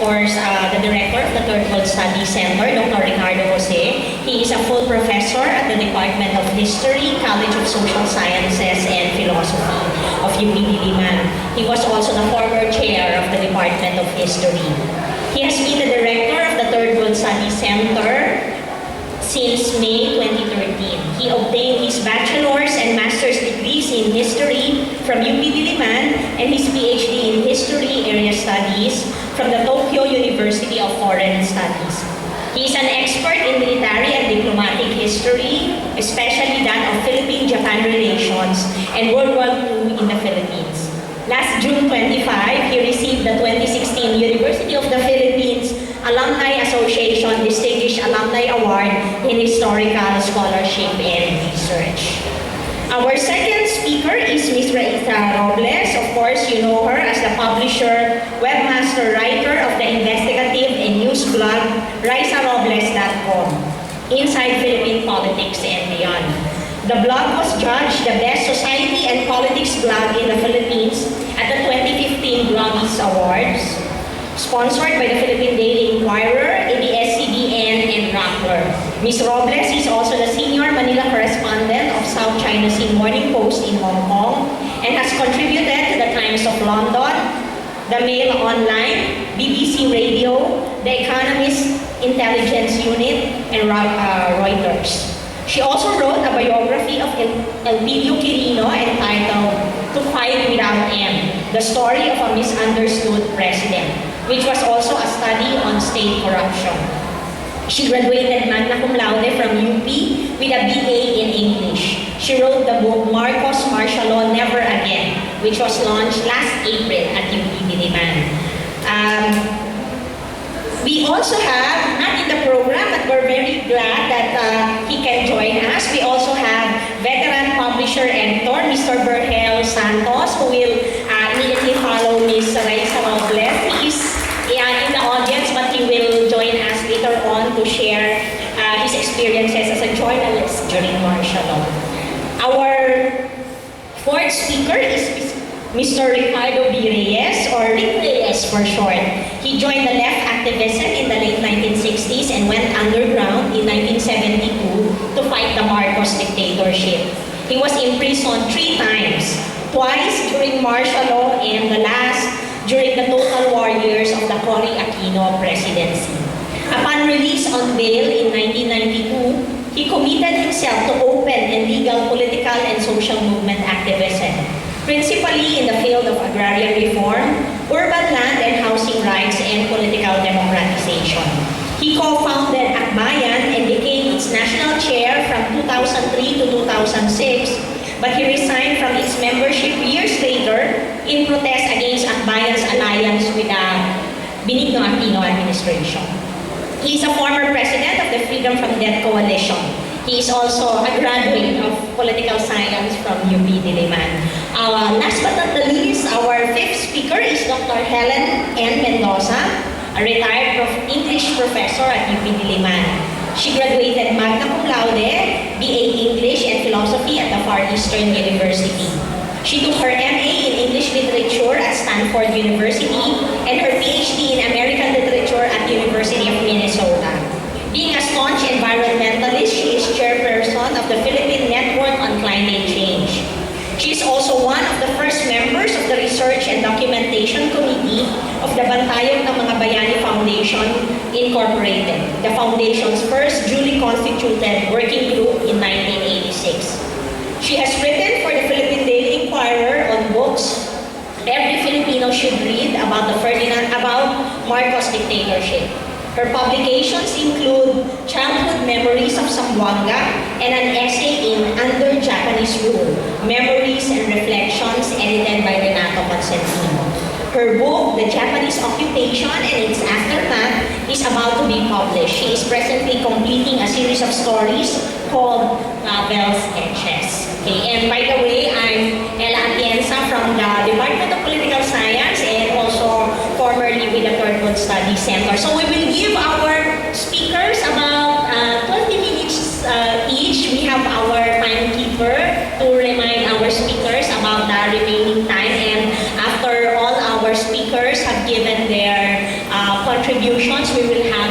course, the director of the Third World Studies Center, Dr. Ricardo Jose. He is a full professor at the Department of History, College of Social Sciences and Philosophy of Diliman. He was also the former chair of the Department of History. He has been the director of the Third World Studies Center since May 2013. He obtained his bachelor's and master's degrees in history from Diliman and his PhD in history area studies from the Tokyo University of Foreign Studies. He is an expert in military and diplomatic history, especially that of Philippine-Japan relations and World War II in the Philippines. Last June 25, he received the 2016 University of the Philippines Alumni Association Distinguished Alumni Award in Historical Scholarship and Research. Our second speaker is Ms. Raissa Robles. Of course, you know her as the publisher, webmaster, writer of the investigative and news blog RaissaRobles.com, Inside Philippine Politics and Beyond. The blog was judged the best society and politics blog in the Philippines at the 2015 Blogies Awards, sponsored by the Philippine Daily Inquirer, ABS-CBN, and Rappler. Ms. Robles is also the senior Manila correspondent of South China Sea Morning Post in Hong Kong and has contributed to the Times of London, the Mail Online, BBC Radio, The Economist Intelligence Unit, and Reuters. She also wrote a biography of Elpidio Quirino entitled To Fight Without End, the story of a misunderstood president, which was also a study on state corruption. She graduated magna cum laude from UP with a BA in English. She wrote the book Marcos Martial Law Never Again, which was launched last April at UP Diliman. We also have, not in the program, but we're very glad that he can join us. We also have veteran publisher and editor, Mr. Vergel Santos, who will immediately follow Ms. Raissa Robles. He is in the audience, but he will join us later on to share his experiences as a journalist during martial law. Our fourth speaker is Mr. Ricardo Reyes, or Ric Reyes for short. He joined the left activism in the late 1960s and went underground in 1972 to fight the Marcos dictatorship. He was imprisoned 3 times, twice during martial law and the last during the total war years of the Cory Aquino presidency. Upon release on bail in 1992, he committed himself to open and legal political and social movement activism, principally in the field of agrarian reform, urban land and housing rights, and political democratization. He co-founded Akbayan and became its national chair from 2003 to 2006, but he resigned from its membership years later in protest against Akbayan's alliance with the Benigno Aquino administration. He is a former president of the Freedom from Death Coalition. He is also a graduate of political science from UP Diliman. Last but not the least, our fifth speaker is Dr. Helen Mendoza, a retired English professor at UP Diliman. She graduated magna cum laude, BA English and Philosophy at the Far Eastern University. She took her MA in English Literature at Stanford University and her PhD in American Literature at the University of Minnesota. Being a staunch environmentalist, she is chairperson of the Philippine Network on Climate Change. She is also one of the first members of the Research and Documentation Committee of the Bantayog ng mga Bayani Foundation Incorporated, the foundation's first duly constituted working group in 1986. She has written for the Philippine Daily Inquirer on books every Filipino should read about Marcos dictatorship. Her publications include Childhood Memories of Zamboanga and an essay in Under Japanese Rule, Memories and Reflections, edited by Renato Constantino. Her book, The Japanese Occupation and Its Aftermath, is about to be published. She is presently completing a series of stories called Novel Sketches. Okay, and by the way, I'm Ella Atienza from the Department of Political Science and also formerly with the Third World Studies Center. So we will give our speakers about 20 minutes each. We have our timekeeper to remind our speakers about the remaining time, and after all our speakers have given their contributions, we will have